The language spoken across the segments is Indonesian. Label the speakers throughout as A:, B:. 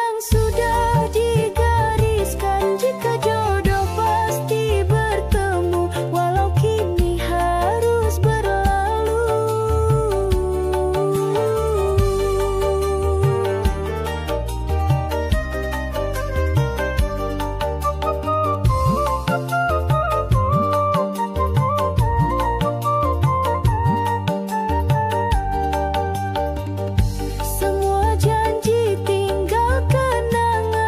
A: yang sudah digariskan, jika jodoh pasti bertemu, walau kini harus berlalu. Semua janji tinggal kenangan.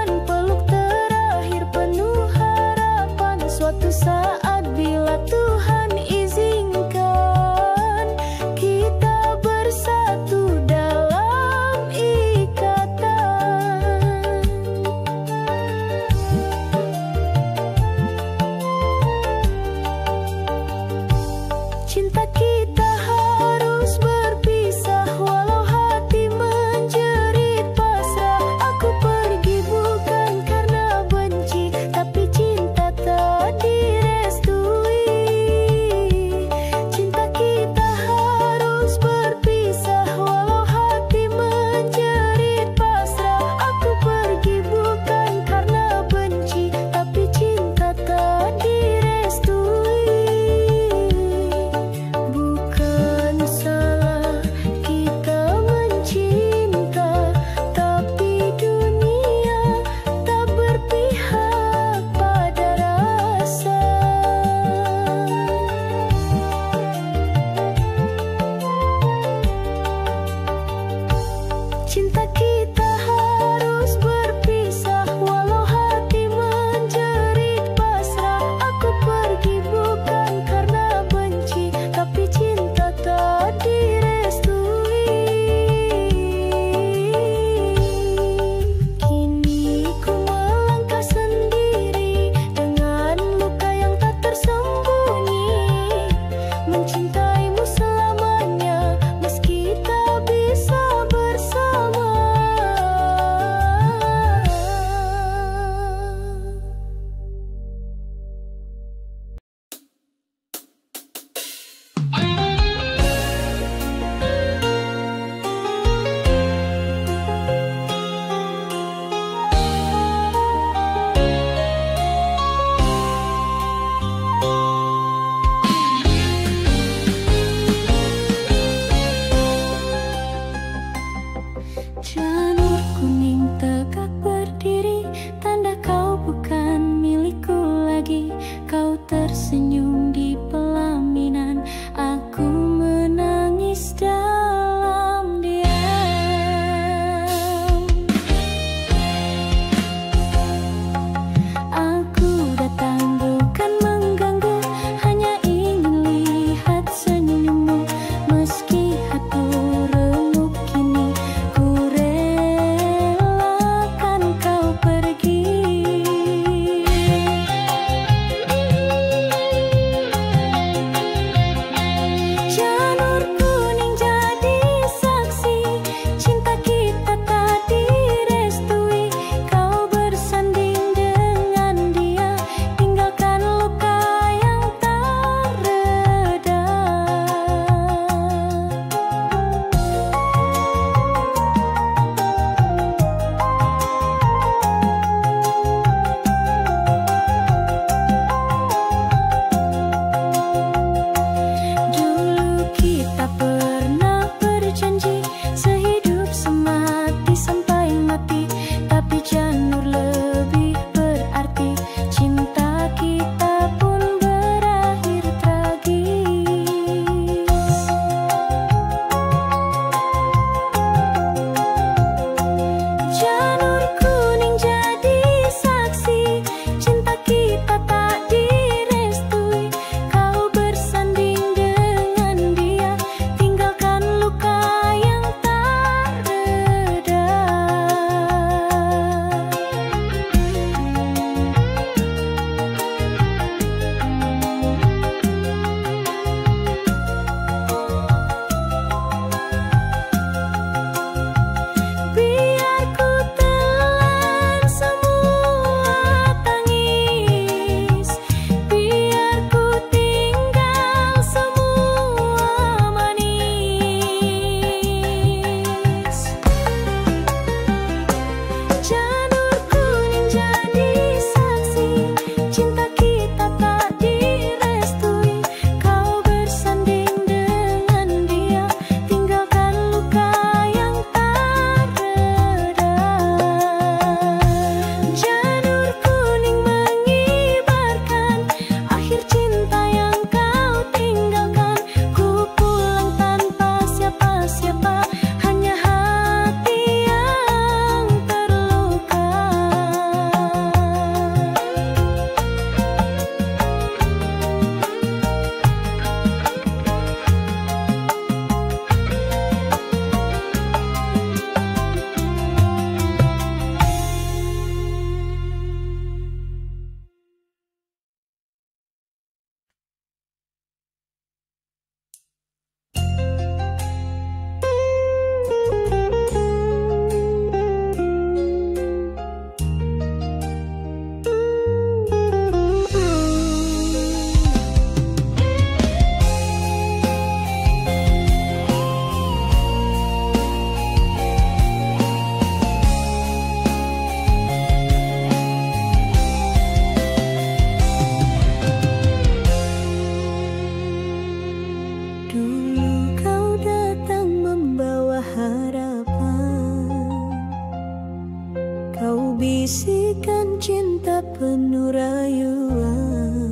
A: bisikan cinta penuh rayuan.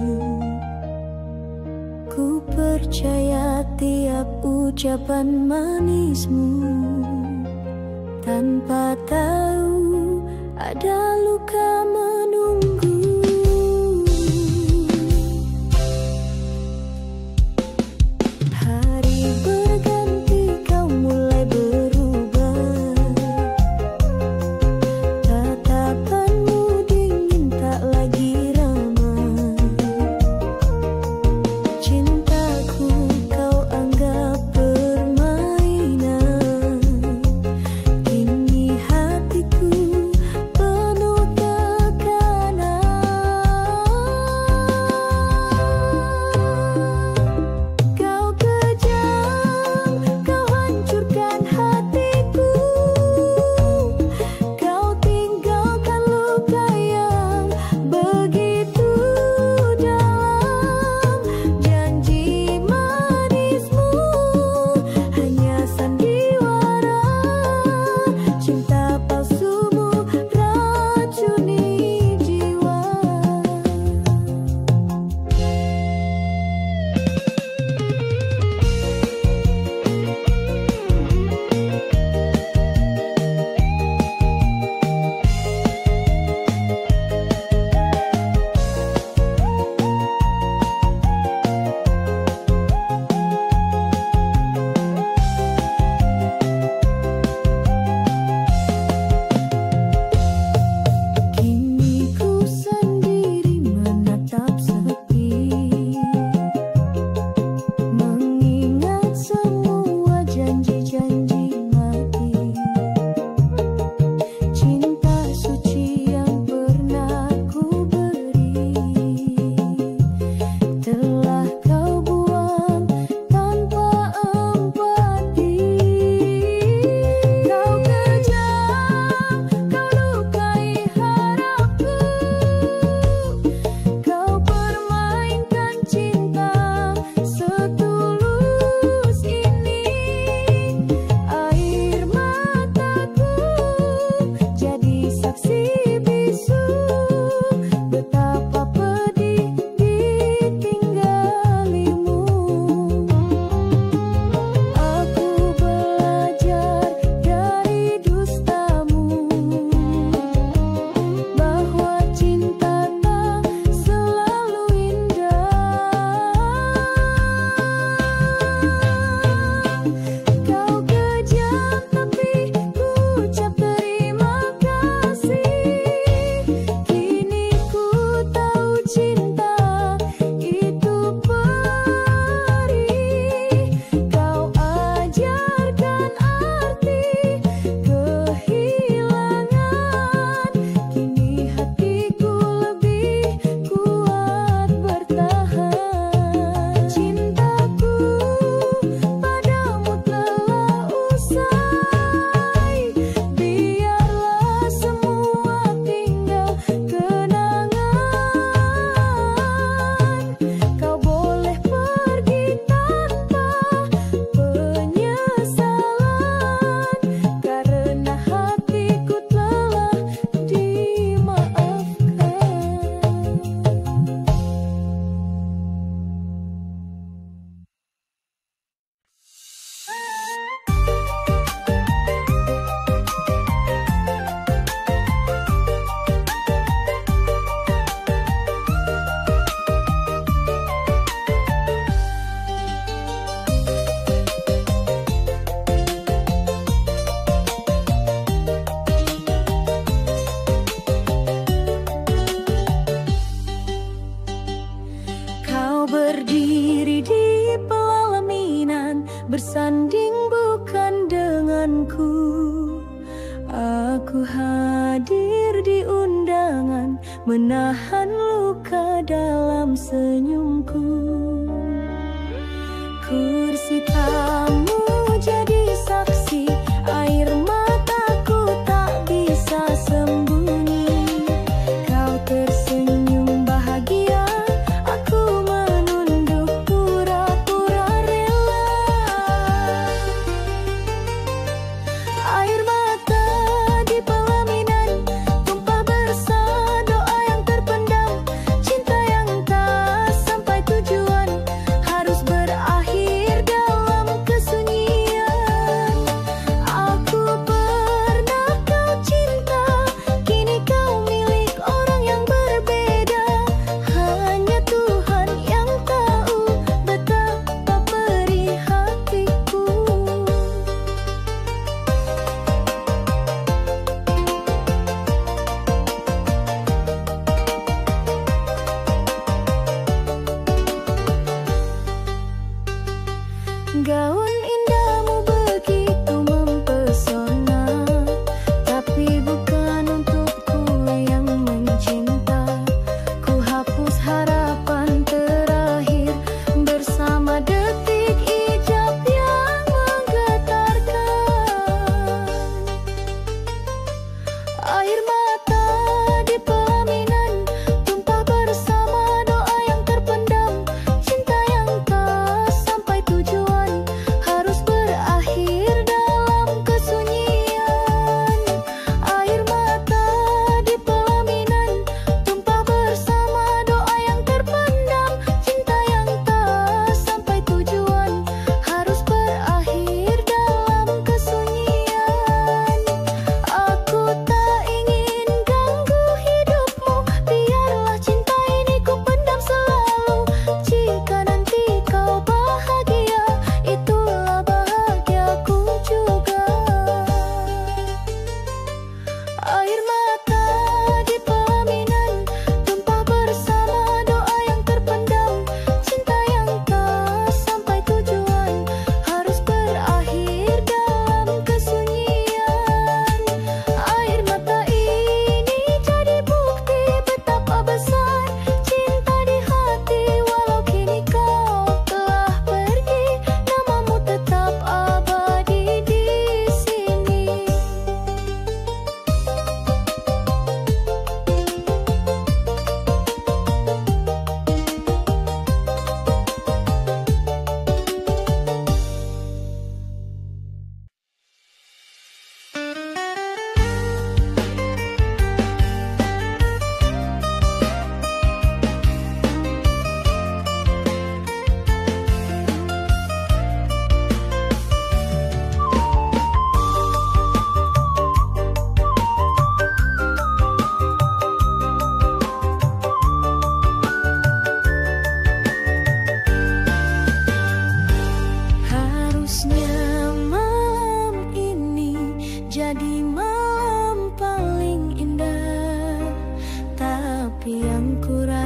A: Ku percaya tiap ucapan manismu, tanpa tahu ada luka menunggu. Hari berganti kau mulai berubah, tatapanmu dingin tak lagi ramah. Cintaku kau anggap permainan, kini hatiku penuh tekanan. Kau kejam, kau hancurkan hatiku, kau tinggalkan luka yang begitu dalam. Janji manismu hanya sandiwara, cinta palsumu racuni jiwa. Kini ku sendiri menatap sepi, mengingat semua janji-janji mati. Cinta suci yang pernah ku beri telah kau buang tanpa empati. Kau kejam, kau lukai harapku, kau permainkan cinta setulus ini. Air mataku jadi saksi bisu, betapa pedih ditinggalimu. Aku belajar dari dustamu, bahwa cinta tak selalu indah. Kau kejam tapi ku ucap terima kasih. Kini ku tahu cinta itu perih. Kau ajarkan arti kehilangan. Kini hatiku lebih kuat bertahan. Cintaku padamu telah usai, biarlah semua tinggal kenangan. Kau boleh pergi tanpa penyesalan, karena hatiku telah dimaafkan. Kau berdiri di pelaminan, bersanding bukan denganku. Aku hadir di undangan, menahan luka dalam senyumku. Kursi tamu jadi saksi, air mataku tak bisa sembunyi. Kau tersenyum bahagia, aku menunduk pura-pura rela. Air mata di pelaminan tumpah bersih.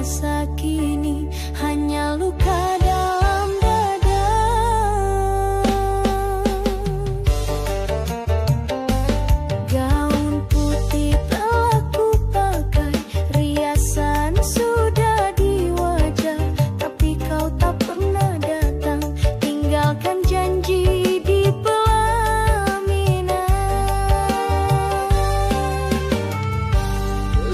A: masa kini hanya luka dalam dada. Gaun putih telah ku pakai, riasan sudah di wajah, tapi kau tak pernah datang, tinggalkan janji di pelaminan.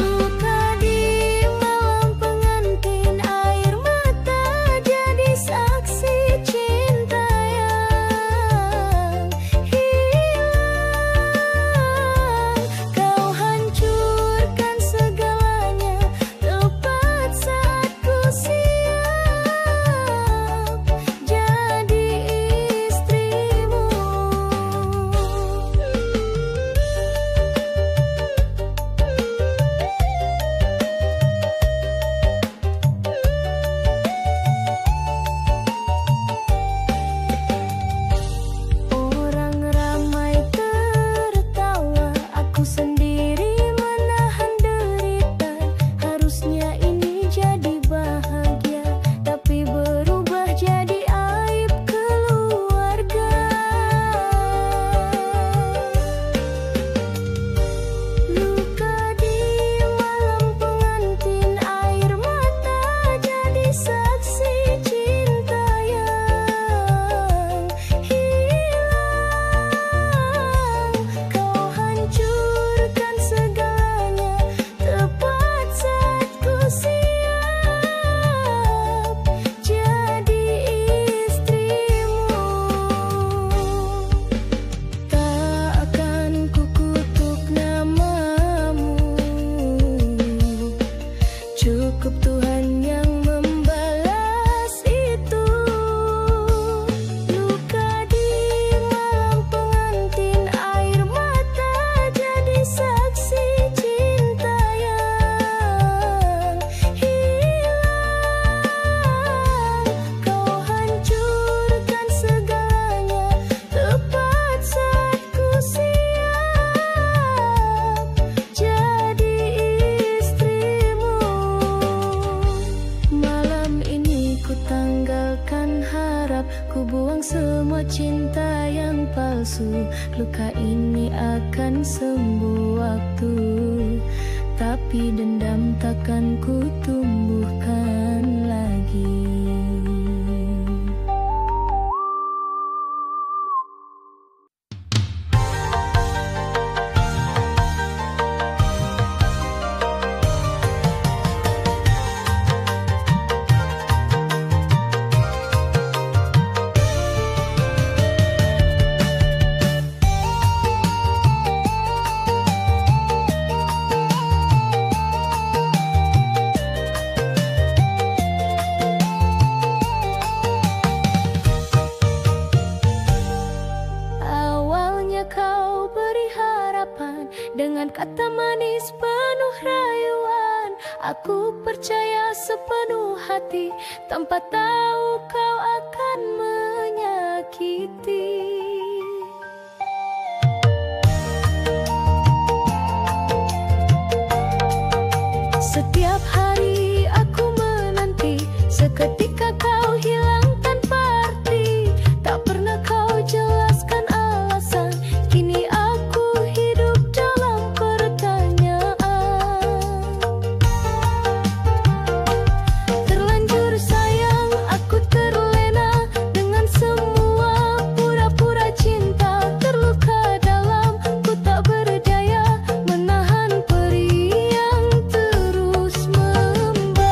A: Luka di malam pengantin, air mata jadi saksi cinta yang hilang. Kau hancurkan segalanya tepat saat ku siap jadi istrimu. Orang ramai tertawa, aku sendiri menahan derita. Harusnya ini jadi bahagia, tapi berubah jadi aib keluarga. Luka di malam pengantin, air mata jadi saksi cinta yang hilang. Kau hancurkan segalanya tepat saat ku siap jadi istrimu. Tak akan ku kutuk namamu, cukup Tuhan yang membalas itu. Luka di malam pengantin, air mata jadi saksi cinta yang hilang. Kau hancurkan segalanya tepat saat ku siap jadi istrimu. Malam ini ku tanggalkan harap, ku buang semua cinta yang palsu. Luka ini akan sembuh waktu, tapi dendam takkan ku tumbuhkan lagi. Awalnya kau beri harapan dengan kata manis penuh rayuan. Aku percaya sepenuh hati tanpa tahu kau akan menyakiti. Setiap hari aku menanti seketika kau hilang tanpa arti. Tak pernah kau jelaskan alasan, kini aku hidup dalam pertanyaan. Terlanjur sayang, aku terlena dengan semua pura-pura cinta. Terluka dalam, ku tak berdaya menahan perih yang terus membara.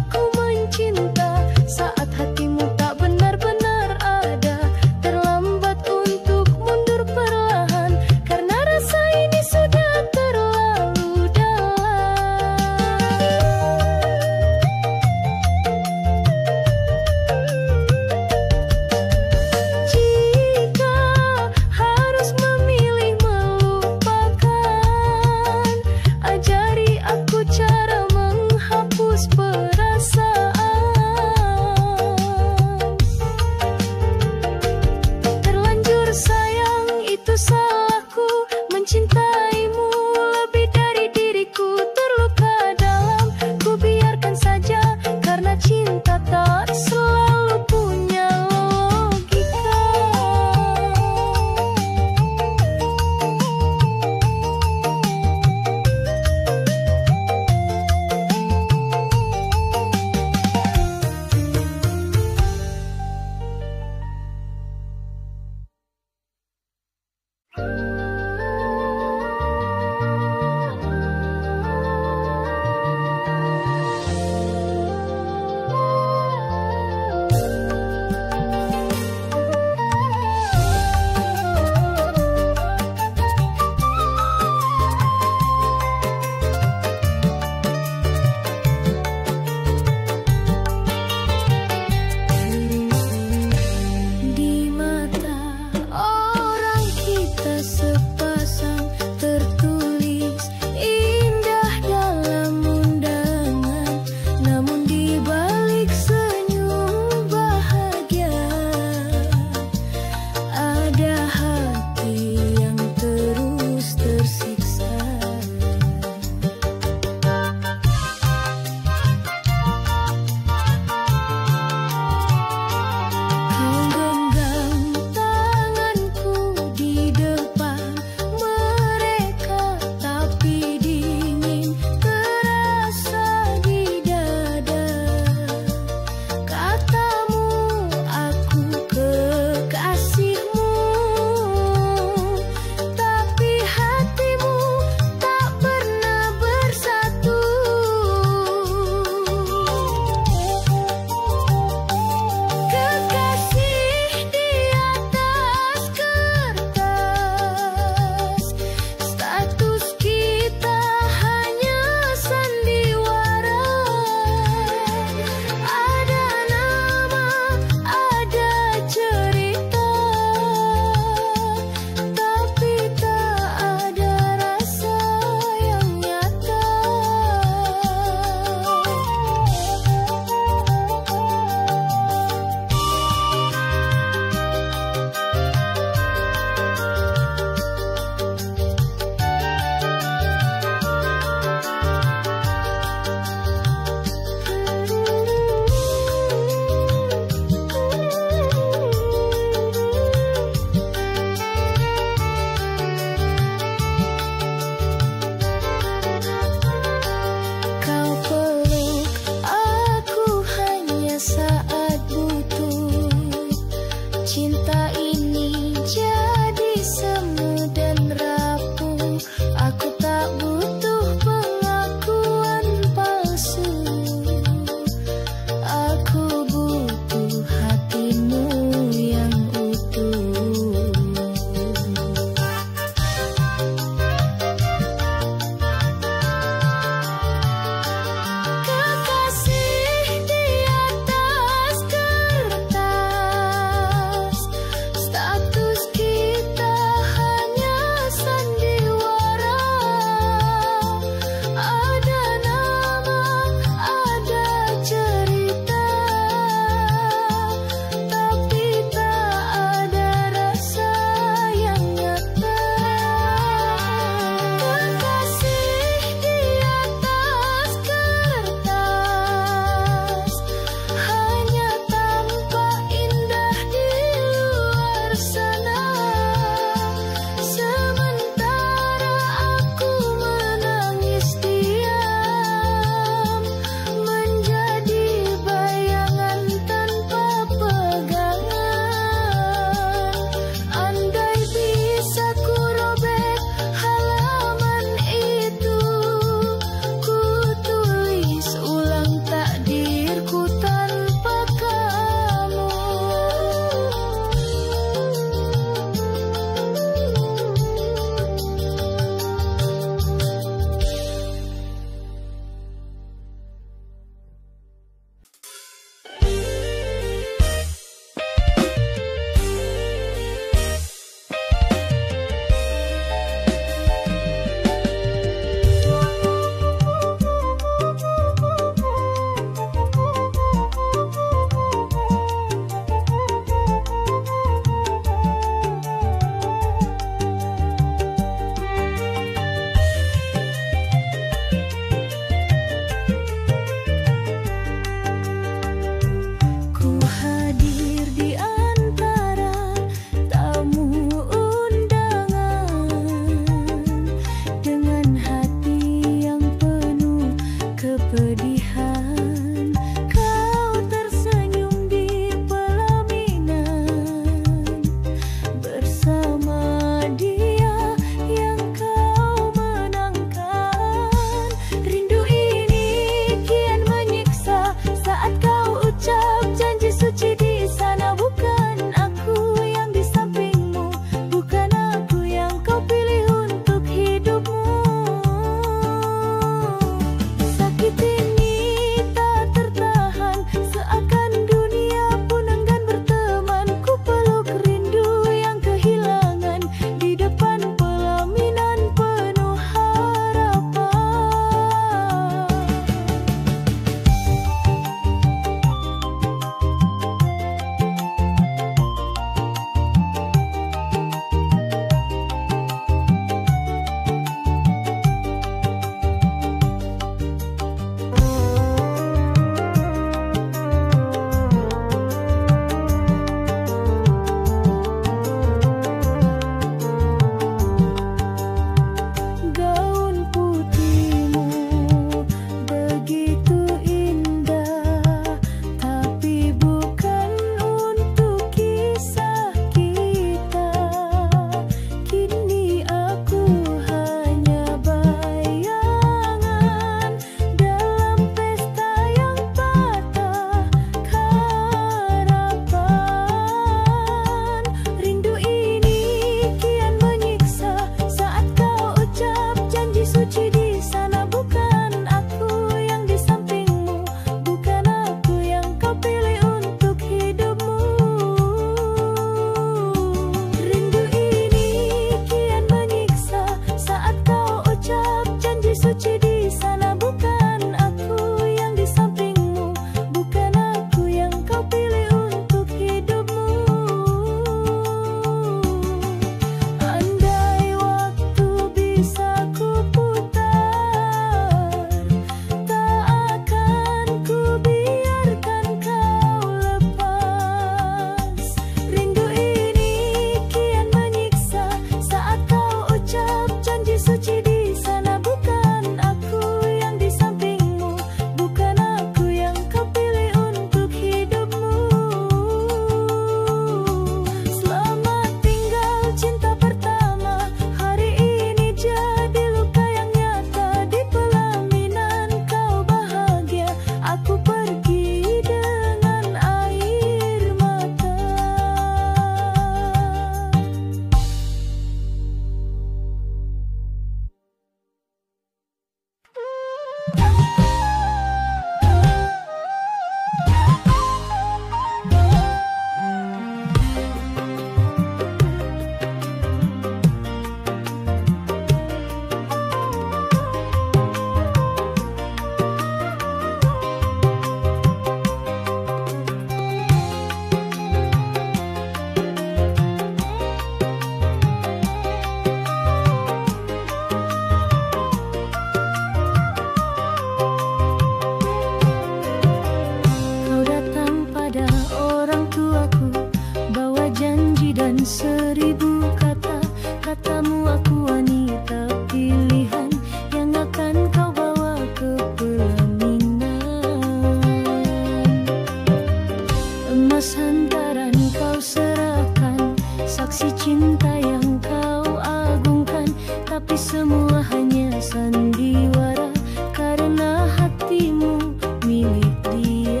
A: semua hanya sandiwara, karena hatimu milik dia.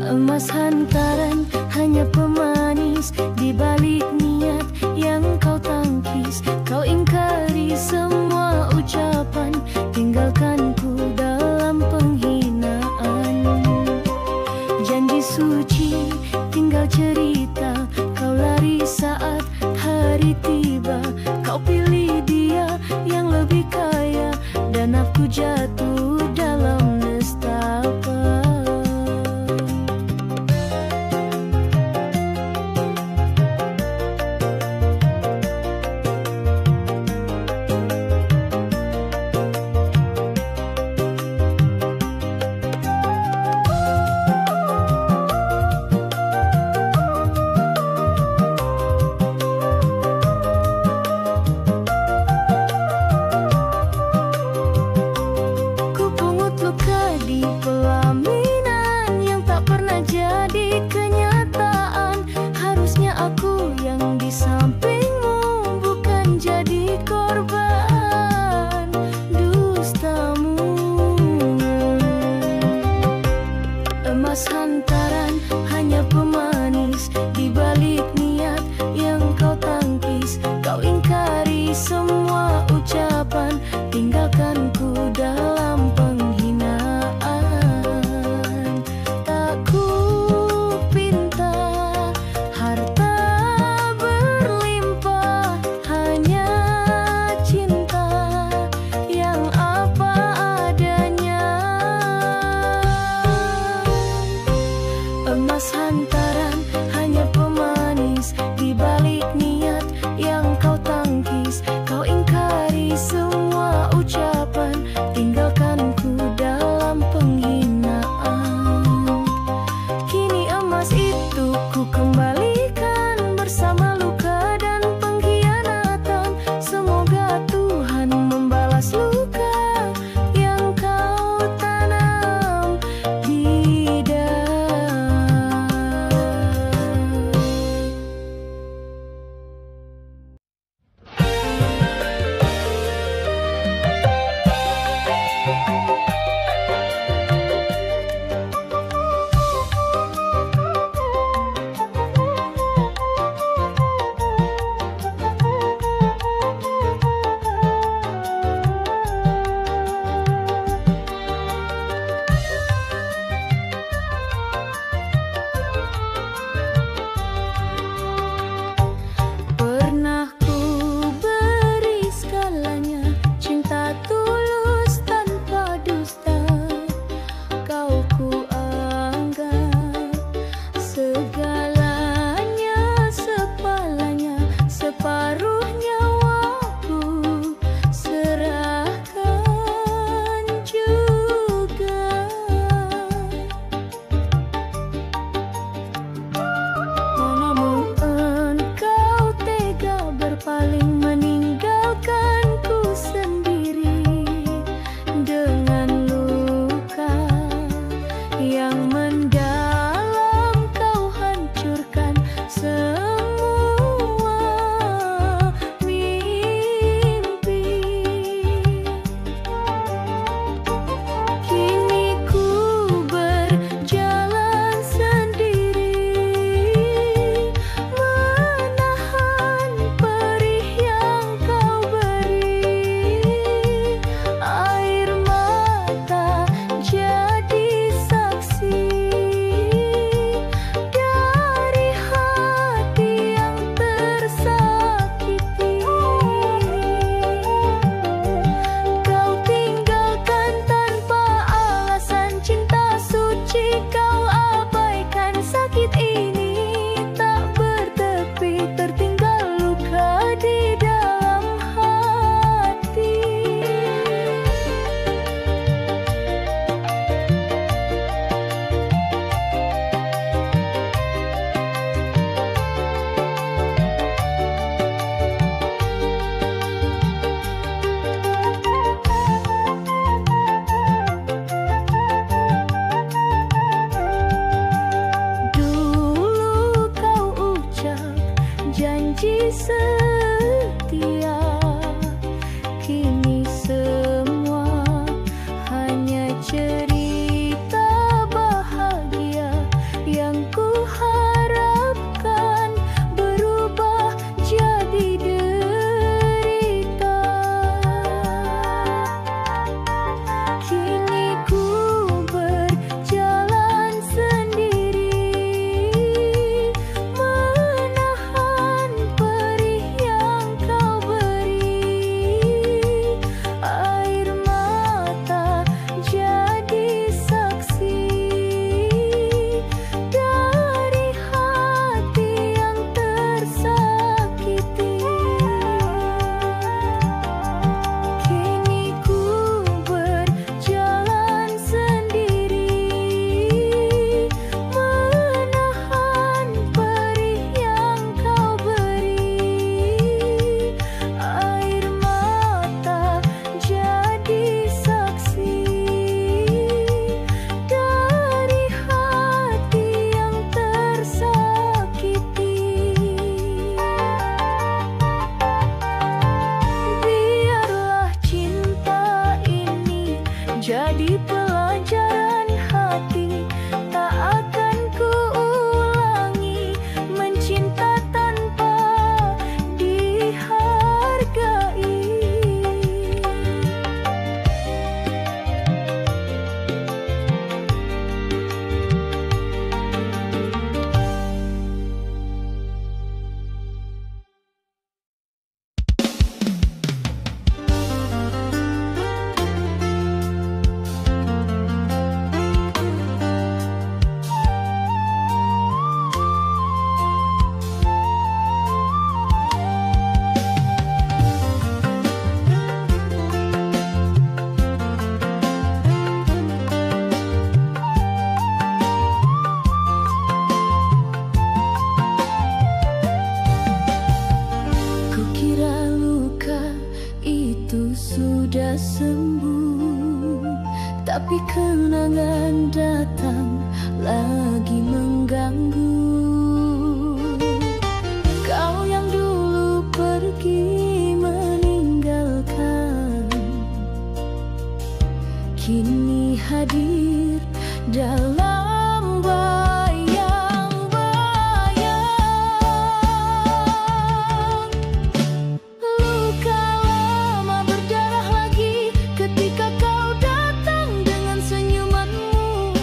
A: Emas hantaran hanya pemanis di balik niat yang kau tangkis. Kau ingkari semua ucapan, tinggalkan ku dalam penghinaan. Janji suci tinggal cerita, kau lari saat hari tiba. Kau pilih dia yang lebih kaya, dan aku jatuh dalam nestapa. Emas hantaran hanya pemanis di balik niat yang kau tangkis. Kau ingkari semua ucapan, tinggalkan ku dalam penghinaan. Tak ku pinta harta berlimpah, hanya cinta yang apa adanya. Emas hantaran hanya pemanis di balik niat yang kau tangkis. Kau ingkari semua ucapan, tinggalkan ku dalam penghinaan. Kini emas itu ku kembalikan bersama luka dan pengkhianatan. Semoga Tuhan membalas luka yang kau tanam di dada. janji setia. Kini semua hanya cerita bahagia yang ku harapkan berubah jadi derita. Kini ku berjalan sendiri, menahan perih yang kau beri. Air mata jadi saksi dari hati yang tersakiti. Kini ku berjalan sendiri, menahan perih yang kau beri. Air mata jadi saksi dari hati yang tersakiti. Biarlah cinta ini jadi pelajaran hati, tak akan ku ulangi mencinta tanpa dihargai. Kukira luka itu sudah sembuh, tapi kenangan datang lagi mengganggu. Kau yang dulu pergi meninggalkan, kini hadir dalam bayang-bayang. Luka lama berdarah lagi ketika kau datang dengan senyumanmu.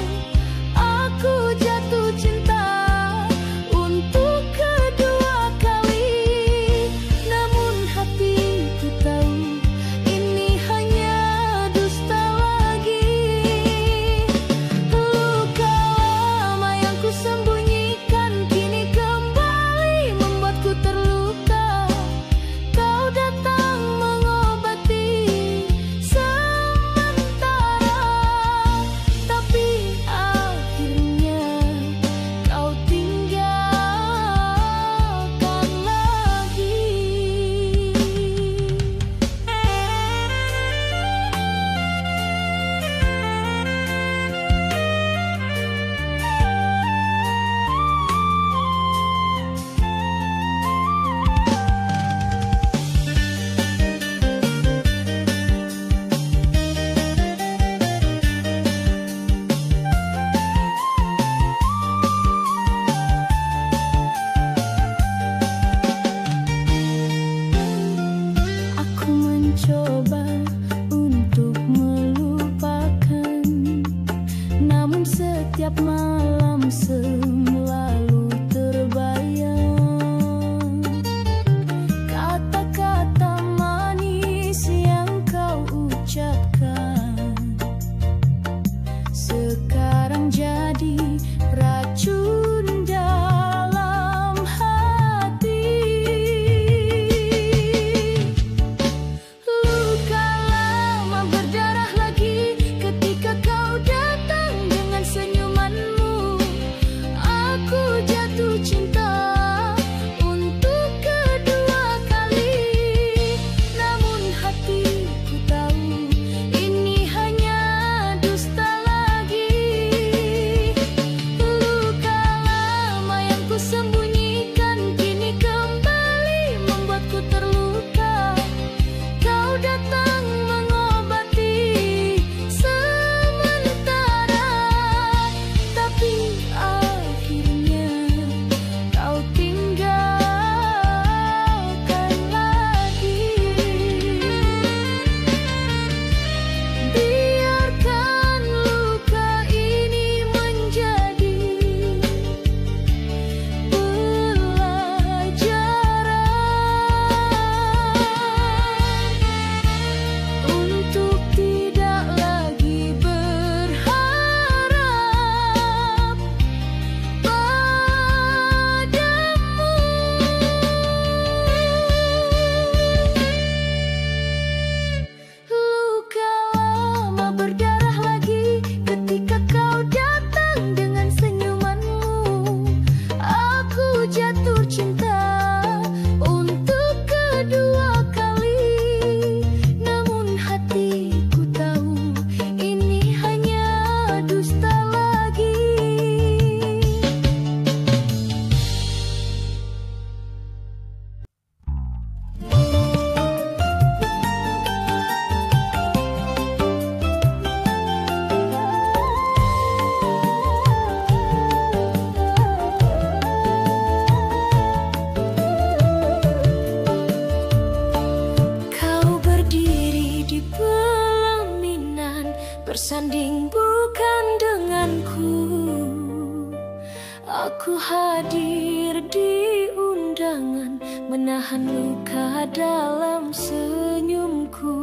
A: hadir di undangan, menahan luka dalam senyumku.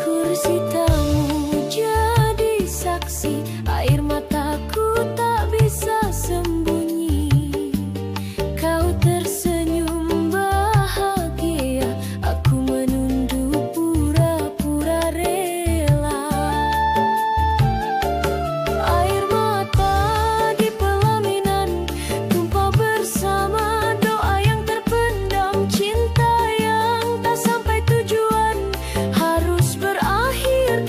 A: Kursi tamu jadi saksi, air mataku tak bisa sembunyi. Kau tersenyum bahagia, aku menunduk pura-pura rela. Air mata di pelaminan tumpah bersama doa yang terpendam. Cinta yang tak sampai tujuan harus berakhir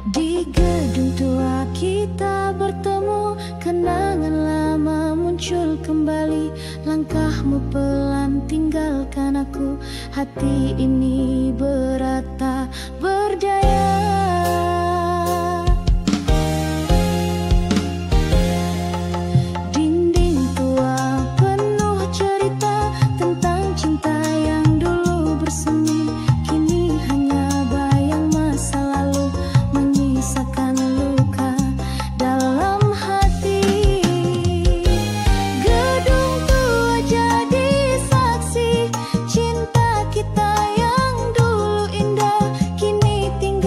A: Di gedung tua kita bertemu, kenangan lama muncul kembali. Langkahmu pelan tinggalkan aku, hati ini berat tak berdaya. Dinding tua penuh cerita tentang cinta yang dulu bersemi, kini hanya bayang masa lalu menyisakan luka dalam hati. Gedung tua jadi saksi cinta kita yang dulu indah, kini tinggal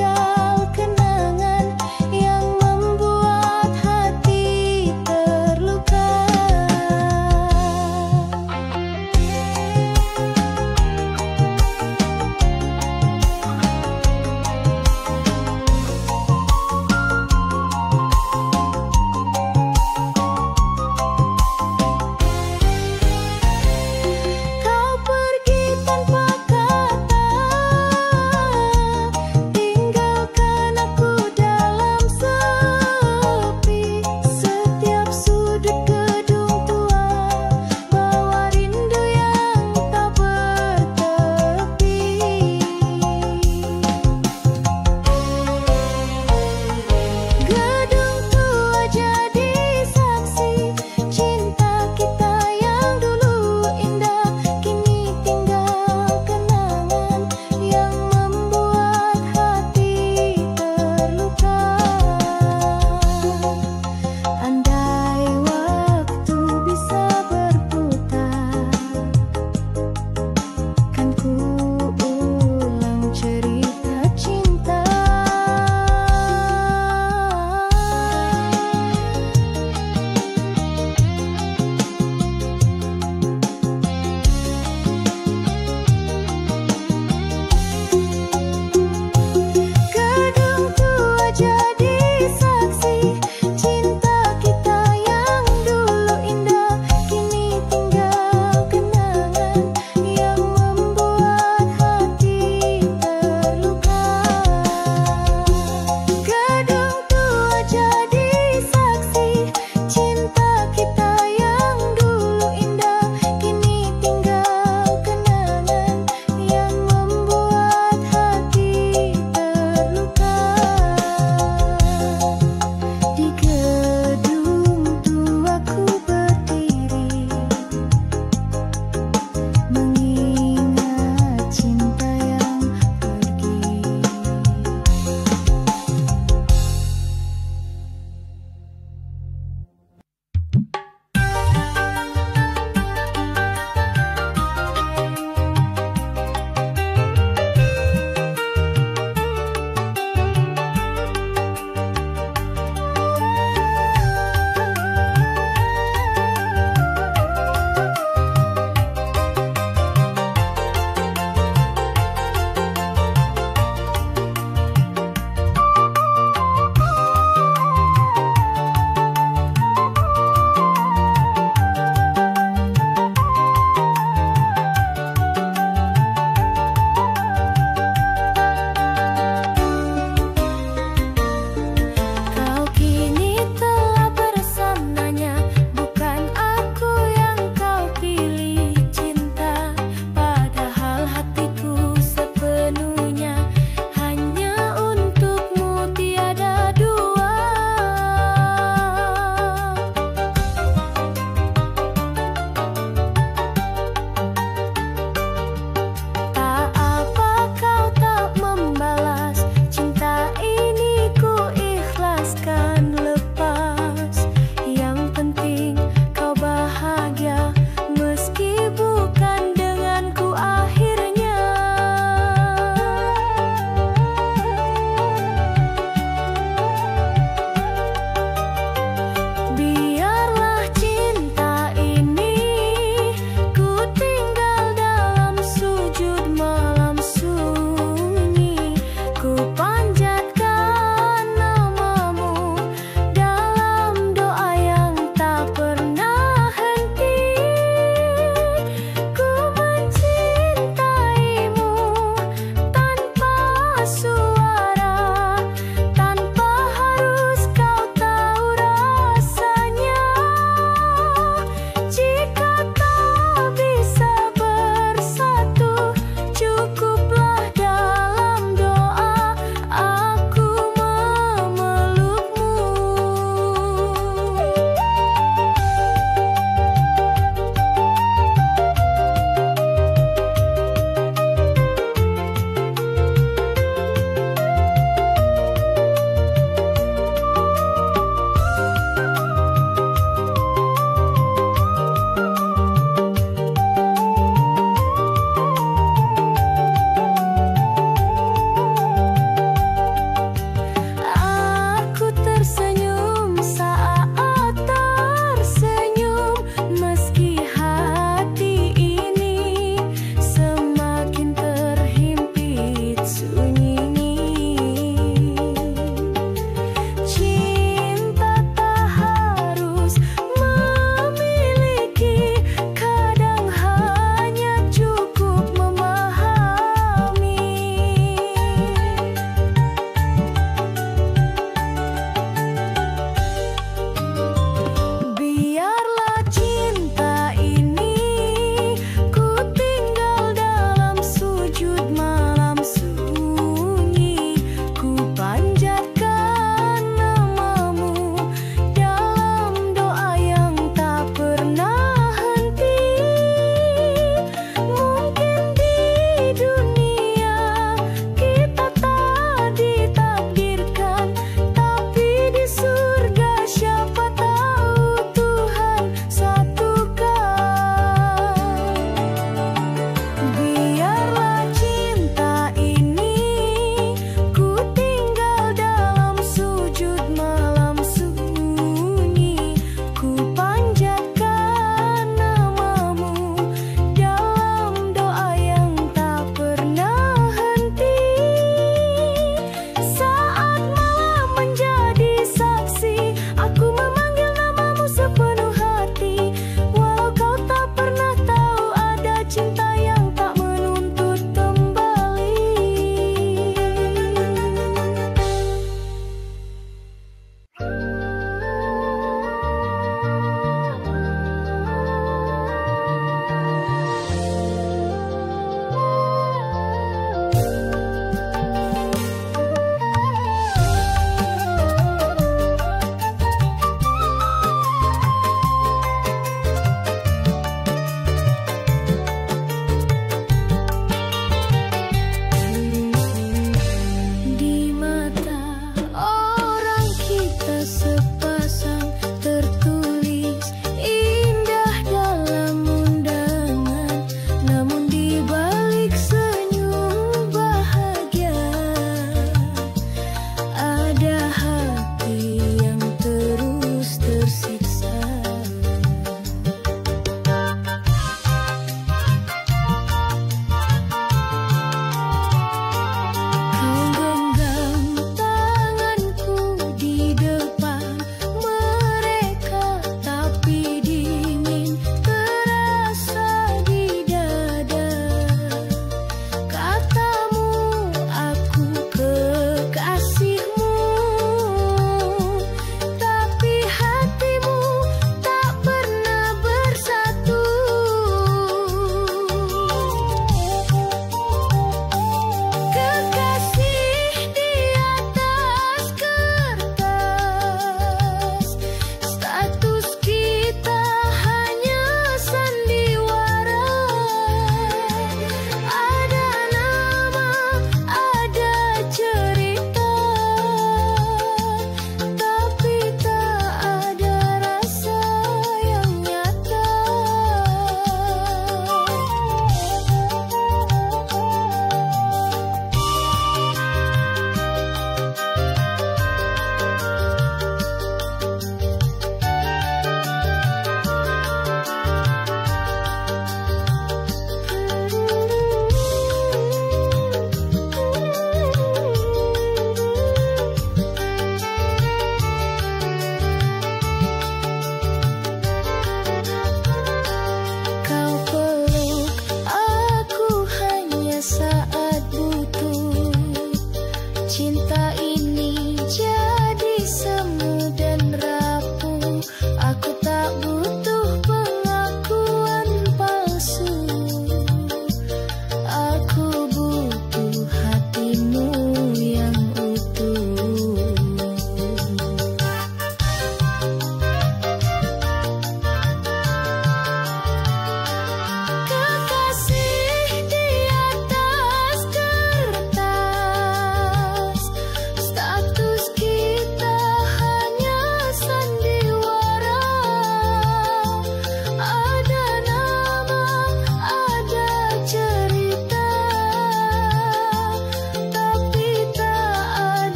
A: Cinta ini